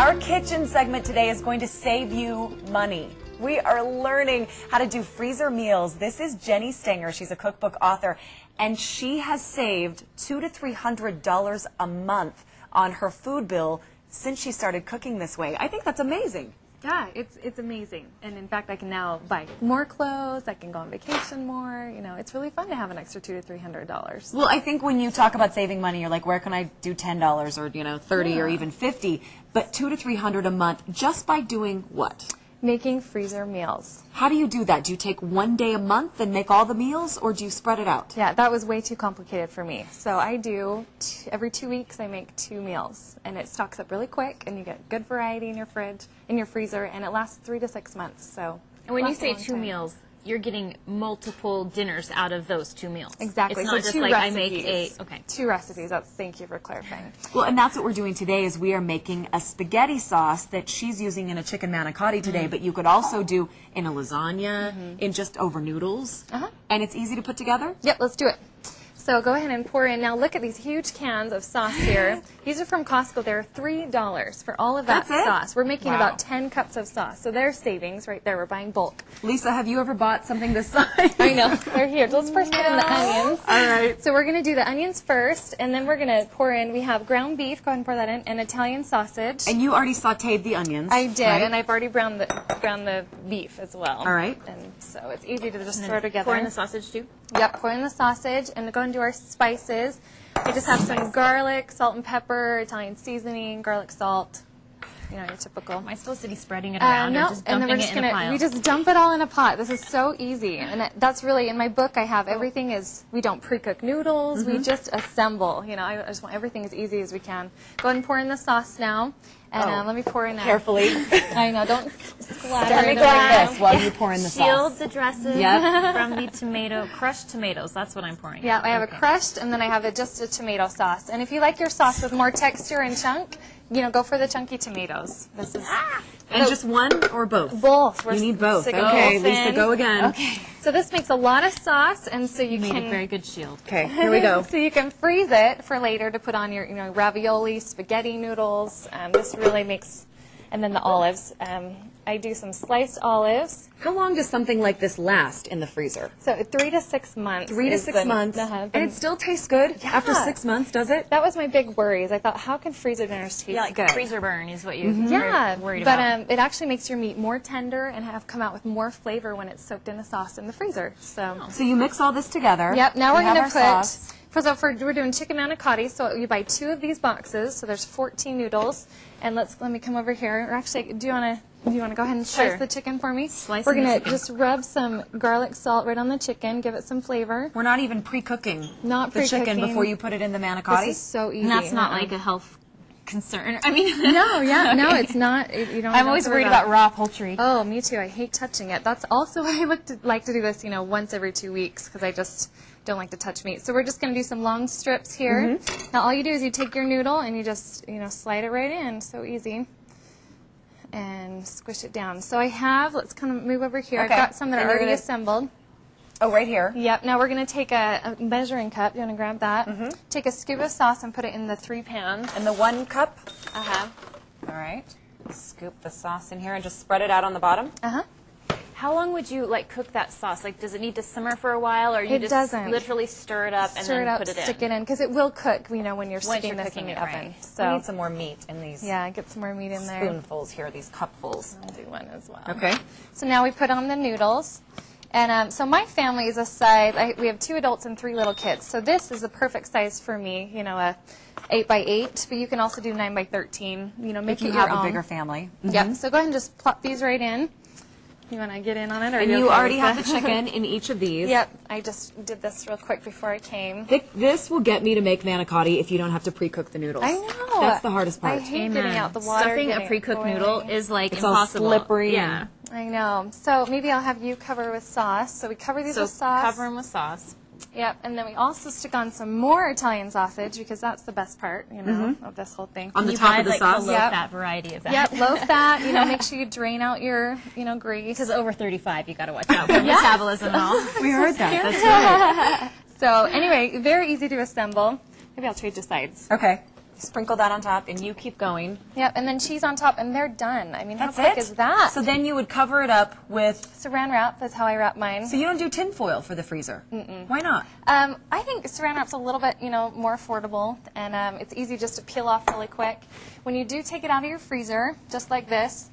Our kitchen segment today is going to save you money. We are learning how to do freezer meals. This is Jenny Stenger. She's a cookbook author, and she has saved $200 to $300 a month on her food bill since she started cooking this way. I think that's amazing. Yeah, it's amazing. And in fact, I can now buy more clothes. I can go on vacation more. You know, it's really fun to have an extra $200 to $300. Well, I think when you talk about saving money, you're like, where can I do $10 or, you know, 30 or even 50? But $200 to $300 a month just by doing what? Making freezer meals. How do you do that? Do you take one day a month and make all the meals, or do you spread it out? Yeah, that was way too complicated for me. So I do, every 2 weeks I make 2 meals, and it stocks up really quick, and you get good variety in your fridge, in your freezer, and it lasts 3 to 6 months. So. And when you say 2 meals, you're getting multiple dinners out of those 2 meals. Exactly. It's not so just 2 like recipes. I make okay. 2 recipes. Thank you for clarifying. Well, and that's what we're doing today is we are making a spaghetti sauce that she's using in a chicken manicotti today, but you could also do in a lasagna, in just over noodles. And it's easy to put together? Yep, let's do it. So go ahead and pour in. Now look at these huge cans of sauce here. These are from Costco. They're $3 for all of that sauce. We're making about 10 cups of sauce. So there's savings right there. We're buying bulk. Lisa, have you ever bought something this size? I know. They're here. Let's first put in the onions. All right. So we're going to do the onions first, and then we're going to pour in, we have ground beef. Go ahead and pour that in, and Italian sausage. And you already sauteed the onions. I did, right? and I've already browned the beef as well. All right. And so it's easy to just throw together. Pour in the sausage too? Yep, pour in the sausage, and go into our spices. We just have some garlic, salt and pepper, Italian seasoning, garlic salt. You know, your typical. Am I supposed to be spreading it around or just dumping it in a pile? We just dump it all in a pot. This is so easy. And that's really, in my book I have everything is, we don't pre-cook noodles, we just assemble. You know, I just want everything as easy as we can. Go ahead and pour in the sauce now. And let me pour in carefully. I know, don't splatter Let me go like this while you pour in the sauce. Shield the dresses from the crushed tomatoes. That's what I'm pouring. Yeah, I have it crushed, and then I have just a tomato sauce. And if you like your sauce with more texture and chunk, you know, go for the chunky tomatoes. This is and just one or both? Both. You need both. Okay, Lisa, go again. Okay. So this makes a lot of sauce, and so you made can a very good shield. Okay, here we go. So you can freeze it for later to put on your, you know, ravioli, spaghetti noodles. This really makes, and then the olives. I do some sliced olives. How long does something like this last in the freezer? So 3 to 6 months. 3 to 6 months. And it still tastes good after 6 months, does it? That was my big worries. I thought, how can freezer dinners taste good? Freezer burn is what you worried about. But it actually makes your meat more tender and come out with more flavor when it's soaked in the sauce in the freezer. So you mix all this together. Yep. Now we're going to put. We're doing chicken manicotti. So you buy 2 of these boxes. So there's 14 noodles. And let me come over here. Or actually, do you want to go ahead and slice the chicken for me? We're going to just rub some garlic salt right on the chicken, give it some flavor. We're not even pre-cooking the chicken before you put it in the manicotti? This is so easy. And that's not like a health concern. I mean, no, no, it's not. You don't. I'm always worried about raw poultry. Oh, me too. I hate touching it. That's also why I like to do this, you know, once every 2 weeks, because I just don't like to touch meat. So we're just going to do some long strips here. Now all you do is you take your noodle and you just, you know, slide it right in. So easy. And squish it down. So I have, let's kind of move over here. I've got some that are already assembled. Oh, right here. Yep. Now we're going to take a measuring cup. You want to grab that? Take a scoop of sauce and put it in the 3 pans. In the 1 cup? All right. Scoop the sauce in here and just spread it out on the bottom? How long would you cook that sauce? Like, does it need to simmer for a while, or you just literally stir it up and then put it in? Stick it in, because it will cook, you know, when you're sticking this in the oven. So we need some more meat in these. Yeah, get some more meat in there. Spoonfuls here, these cupfuls. I'll do one as well. Okay. So now we put on the noodles. And so my family is a size, we have 2 adults and 3 little kids. So this is the perfect size for me, you know, a 8 by 8, but you can also do 9 by 13, you know, make it your own. If you have a bigger family. Yep, so go ahead and just plop these right in. You want to get in on it? Or and you already have the chicken in each of these. Yep, I just did this real quick before I came. This will get me to make manicotti if you don't have to pre-cook the noodles. I know. That's the hardest part. I hate getting out the water. Stuffing a pre-cooked noodle is like it's impossible. All slippery. Yeah. I know. So maybe I'll have you cover with sauce. So we cover these with sauce. Cover them with sauce. Yep, and then we also stick on some more Italian sausage, because that's the best part, you know, of this whole thing. On the top of the sauce? Low fat variety of that. Yep, low fat. You know, make sure you drain out your, you know, grease. Because over 35, you got to watch out for metabolism and all. We heard that. That's right. So anyway, very easy to assemble. Maybe I'll trade you sides. Okay. Sprinkle that on top, and you keep going. Yep, and then cheese on top, and they're done. I mean, That's how quick it? is that? So then you would cover it up with... Saran wrap, that's how I wrap mine. So you don't do tin foil for the freezer? Why not? I think saran wrap's a little bit, more affordable, and it's easy just to peel off really quick. When you do take it out of your freezer, just like this,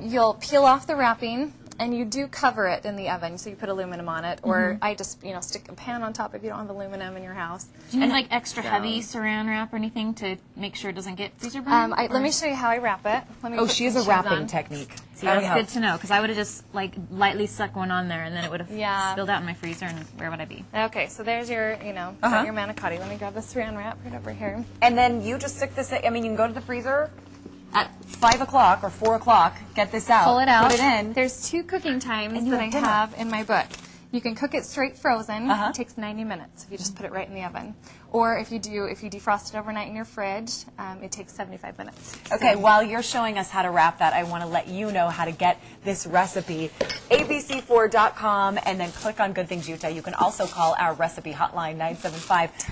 you'll peel off the wrapping, and you do cover it in the oven, so you put aluminum on it, or I just, stick a pan on top if you don't have aluminum in your house. Do you need like extra heavy saran wrap or anything to make sure it doesn't get freezer burn? Let me show you how I wrap it. Oh, she has a wrapping technique. See, that's good to know, because I would have just like lightly stuck one on there, and then it would have spilled out in my freezer, and where would I be? Okay, so there's your, got your manicotti. Let me grab the saran wrap right over here. And then you just stick this, you can go to the freezer at 5 o'clock or 4 o'clock, get this out, pull it out, put it in. There's 2 cooking times that I have in my book. You can cook it straight frozen. It takes 90 minutes if you just put it right in the oven. Or if you defrost it overnight in your fridge, it takes 75 minutes. Okay, while you're showing us how to wrap that, I want to let you know how to get this recipe. abc4.com, and then click on Good Things Utah. You can also call our recipe hotline,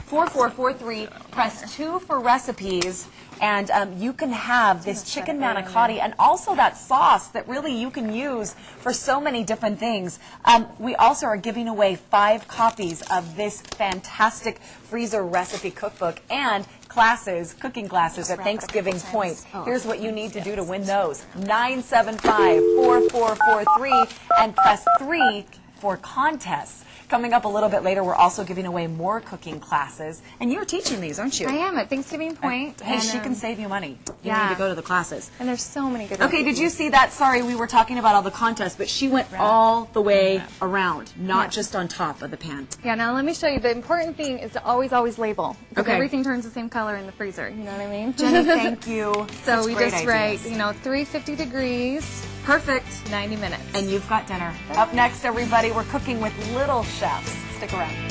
975-4443. Press 2 for recipes, and you can have this chicken manicotti and also that sauce that really you can use for so many different things. We also are giving away 5 copies of this fantastic freezer recipe cookbook and classes, cooking classes at Thanksgiving Point. Here's what you need to do to win those. 975-4443 and press 3 for contests. Coming up a little bit later, we're also giving away more cooking classes. And you're teaching these, aren't you? I am at Thanksgiving Point. Hey, she can save you money. You need to go to the classes. And there's so many good Okay, did you see that? Sorry, we were talking about all the contests, but she went all the way around, not just on top of the pan. Yeah, now let me show you. The important thing is to always label. Because Okay. everything turns the same color in the freezer. You know what I mean? Jenny, thank you. So we just write, 350 degrees. Perfect. 90 minutes. And you've got dinner. Up next, everybody, we're cooking with little chefs. Stick around.